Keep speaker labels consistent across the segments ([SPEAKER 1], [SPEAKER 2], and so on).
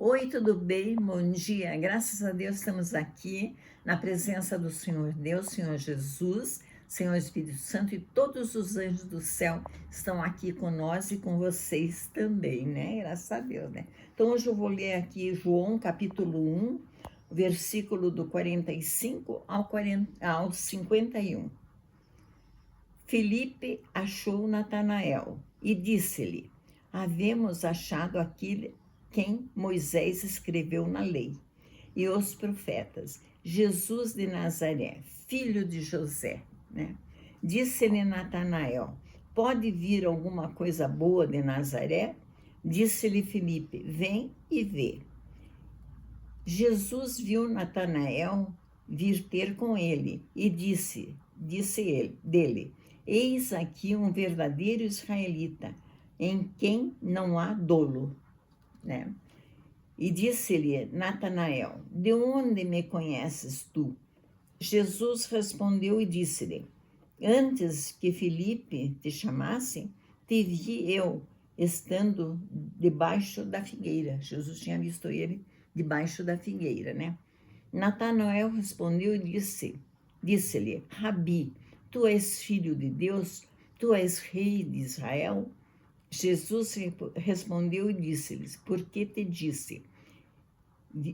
[SPEAKER 1] Oi, tudo bem? Bom dia. Graças a Deus estamos aqui na presença do Senhor Deus, Senhor Jesus, Senhor Espírito Santo e todos os anjos do céu estão aqui com nós e com vocês também, né? Graças a Deus, né? Então hoje eu vou ler aqui João capítulo 1, versículo do 45 ao 51. Filipe achou Natanael e disse-lhe: havemos achado aquele quem Moisés escreveu na lei e os profetas, Jesus de Nazaré, filho de José, né? Disse-lhe Natanael: pode vir alguma coisa boa de Nazaré? Disse-lhe Filipe: vem e vê. Jesus viu Natanael vir ter com ele e disse ele dele: eis aqui um verdadeiro israelita, em quem não há dolo, né? E disse-lhe Natanael: de onde me conheces tu? Jesus respondeu e disse-lhe: antes que Filipe te chamasse, te vi eu estando debaixo da figueira. Jesus tinha visto ele debaixo da figueira, né? Natanael respondeu e disse-lhe: Rabi, tu és filho de Deus, tu és rei de Israel? Jesus respondeu e disse-lhes: por que te disse?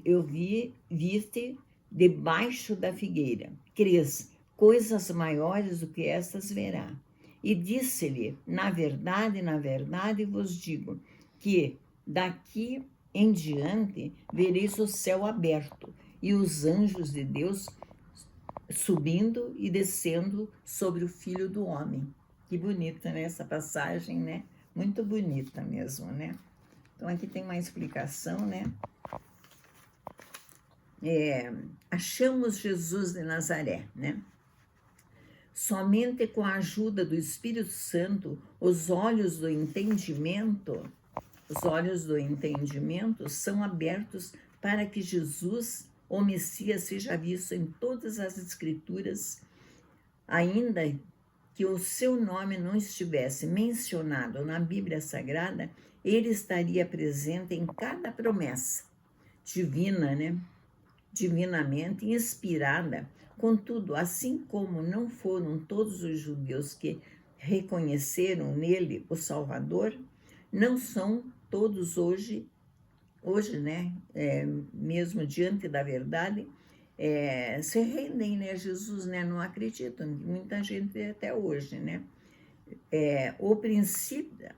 [SPEAKER 1] Eu vi-te debaixo da figueira. Crês, coisas maiores do que estas verá. E disse-lhe: na verdade vos digo que daqui em diante vereis o céu aberto e os anjos de Deus subindo e descendo sobre o Filho do Homem. Que bonita, né, essa passagem, né? Muito bonita mesmo, né? Então aqui tem uma explicação, né? Achamos Jesus de Nazaré, né? Somente com a ajuda do Espírito Santo, os olhos do entendimento são abertos para que Jesus, o Messias, seja visto em todas as Escrituras, ainda que o seu nome não estivesse mencionado na Bíblia Sagrada, ele estaria presente em cada promessa divina, né? Divinamente inspirada. Contudo, assim como não foram todos os judeus que reconheceram nele o Salvador, não são todos hoje, né, mesmo diante da verdade, se rendem, né, Jesus, né, não acreditam, muita gente até hoje, né.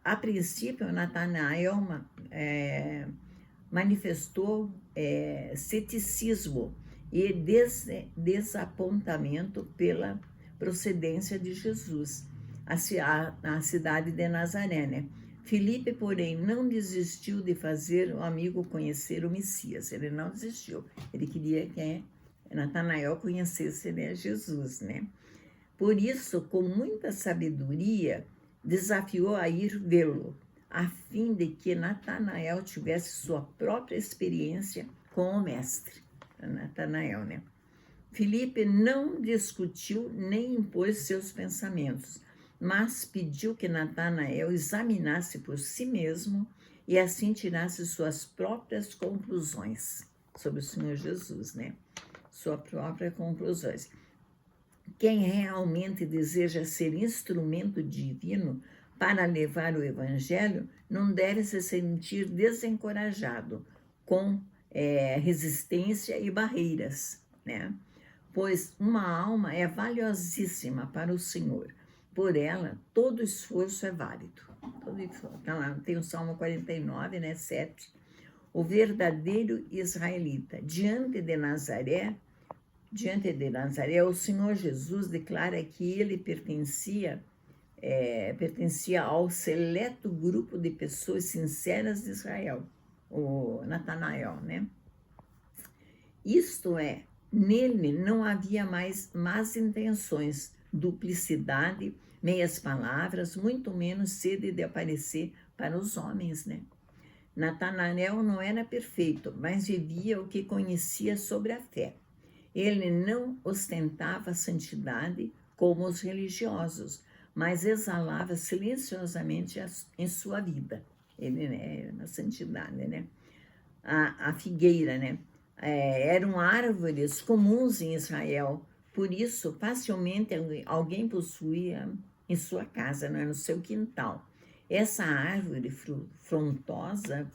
[SPEAKER 1] A princípio, Natanael manifestou ceticismo e desapontamento pela procedência de Jesus, a cidade de Nazaré, né? Filipe, porém, não desistiu de fazer o amigo conhecer o Messias. Ele não desistiu. Ele queria que Natanael conhecesse, né, Jesus, né? Por isso, com muita sabedoria, desafiou a ir vê-lo, a fim de que Natanael tivesse sua própria experiência com o mestre. Natanael, né? Filipe não discutiu nem impôs seus pensamentos, mas pediu que Natanael examinasse por si mesmo e assim tirasse suas próprias conclusões sobre o Senhor Jesus, né? Suas próprias conclusões. Quem realmente deseja ser instrumento divino para levar o Evangelho não deve se sentir desencorajado com resistência e barreiras, né? Pois uma alma é valiosíssima para o Senhor. Por ela, todo esforço é válido. Tá lá, tem o Salmo 49, né, 7. O verdadeiro israelita, diante de Nazaré, o Senhor Jesus declara que ele pertencia ao seleto grupo de pessoas sinceras de Israel, o Natanael, né? Isto é, nele não havia mais más intenções, duplicidade, meias palavras, muito menos sede de aparecer para os homens, né? Natanael não era perfeito, mas vivia o que conhecia sobre a fé. Ele não ostentava santidade como os religiosos, mas exalava silenciosamente em sua vida. Ele, né, na santidade, né? a figueira, né? Eram árvores comuns em Israel, por isso facilmente alguém possuía em sua casa, né? No seu quintal. Essa árvore frondosa,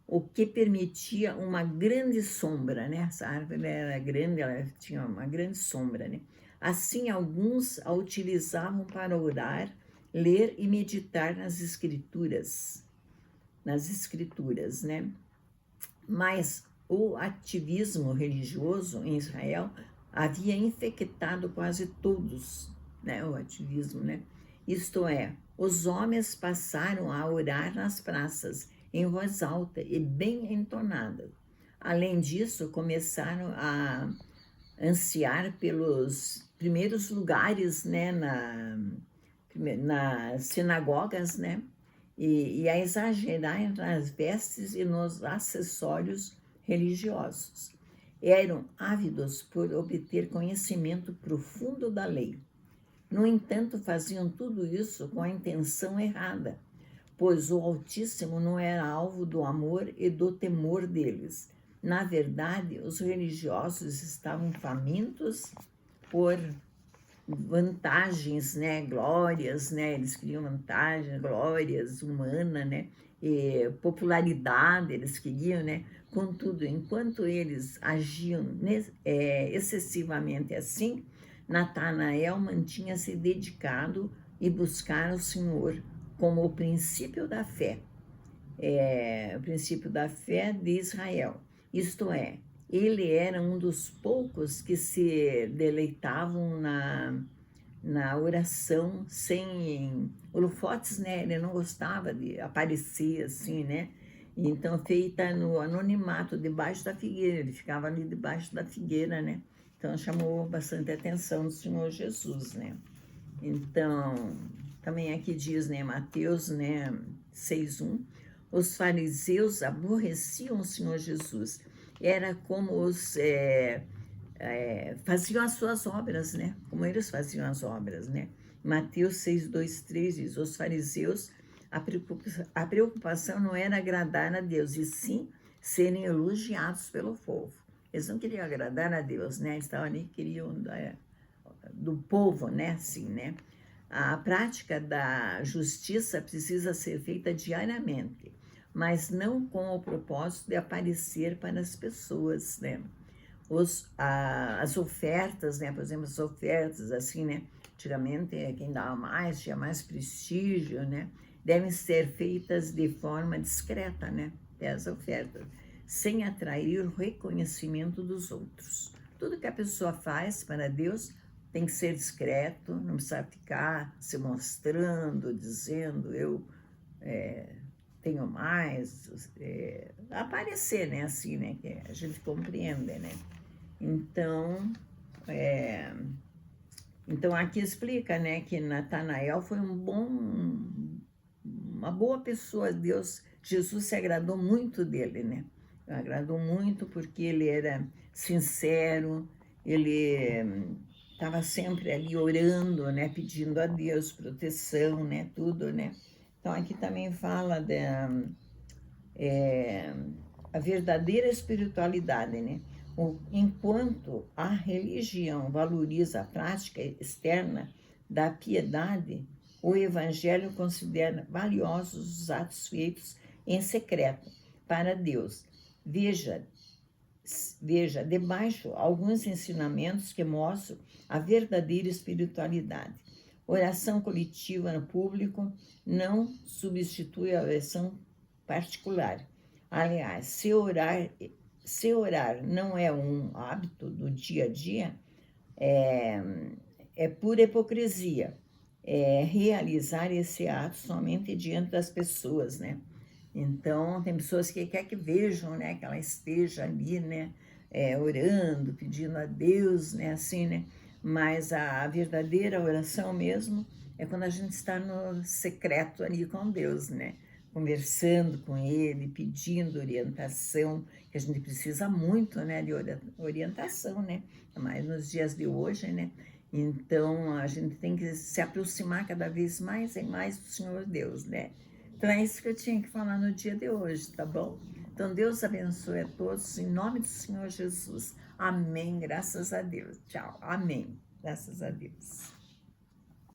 [SPEAKER 1] o que permitia uma grande sombra, né? Essa árvore era grande, ela tinha uma grande sombra, né? Assim, alguns a utilizavam para orar, ler e meditar nas escrituras, né? Mas o ativismo religioso em Israel havia infectado quase todos, né? O ativismo, né? Isto é, os homens passaram a orar nas praças, em voz alta e bem entonada. Além disso, começaram a ansiar pelos primeiros lugares, né, nas sinagogas, né, e a exagerar nas vestes e nos acessórios religiosos. Eram ávidos por obter conhecimento profundo da lei. No entanto, faziam tudo isso com a intenção errada, pois o Altíssimo não era alvo do amor e do temor deles. Na verdade, os religiosos estavam famintos por vantagens, né, glórias, né, eles queriam vantagens, glórias humanas, né, e popularidade, eles queriam, né, contudo, enquanto eles agiam excessivamente assim, Natanael mantinha-se dedicado e buscar o Senhor como o princípio da fé, o princípio da fé de Israel, isto é, ele era um dos poucos que se deleitavam na oração sem holofotes, né? Ele não gostava de aparecer assim, né? Então, feita no anonimato, debaixo da figueira, ele ficava ali debaixo da figueira, né? Então, chamou bastante a atenção do Senhor Jesus, né? Então, também aqui diz, né, Mateus, né, 6:1, os fariseus aborreciam o Senhor Jesus. Era como faziam as suas obras, né? Como eles faziam as obras, né? Mateus 6:2-3 diz, os fariseus, a preocupação não era agradar a Deus, e sim serem elogiados pelo povo. Eles não queriam agradar a Deus, né? Eles estavam ali, queriam do povo, né? Assim, né? A prática da justiça precisa ser feita diariamente, mas não com o propósito de aparecer para as pessoas, né? As ofertas, né? Por exemplo, as ofertas, assim, né? Antigamente, quem dava mais, tinha mais prestígio, né? Devem ser feitas de forma discreta, né? As ofertas, sem atrair o reconhecimento dos outros. Tudo que a pessoa faz para Deus tem que ser discreto, não precisa ficar se mostrando, dizendo eu tenho mais, aparecer, né? Assim, né? Que a gente compreende, né? Então, então aqui explica, né, que Natanael foi uma boa pessoa. Jesus se agradou muito dele, né? Agradou muito porque ele era sincero, ele estava sempre ali orando, né, pedindo a Deus proteção, né, tudo, né? Então aqui também fala a verdadeira espiritualidade, né? Enquanto a religião valoriza a prática externa da piedade, o Evangelho considera valiosos os atos feitos em secreto para Deus. Veja debaixo alguns ensinamentos que mostram a verdadeira espiritualidade. Oração coletiva no público não substitui a oração particular. Aliás, se orar não é um hábito do dia a dia, é pura hipocrisia. Realizar esse ato somente diante das pessoas, né? Então, tem pessoas que querem que vejam, né, que ela esteja ali, né, orando, pedindo a Deus, né, assim, né? Mas a verdadeira oração mesmo é quando a gente está no secreto ali com Deus, né? Conversando com Ele, pedindo orientação, que a gente precisa muito, né, de orientação, né? Mas nos dias de hoje, né? Então, a gente tem que se aproximar cada vez mais e mais do Senhor Deus, né? Então, é isso que eu tinha que falar no dia de hoje, tá bom? Então, Deus abençoe a todos, em nome do Senhor Jesus. Amém, graças a Deus. Tchau, amém, graças a Deus.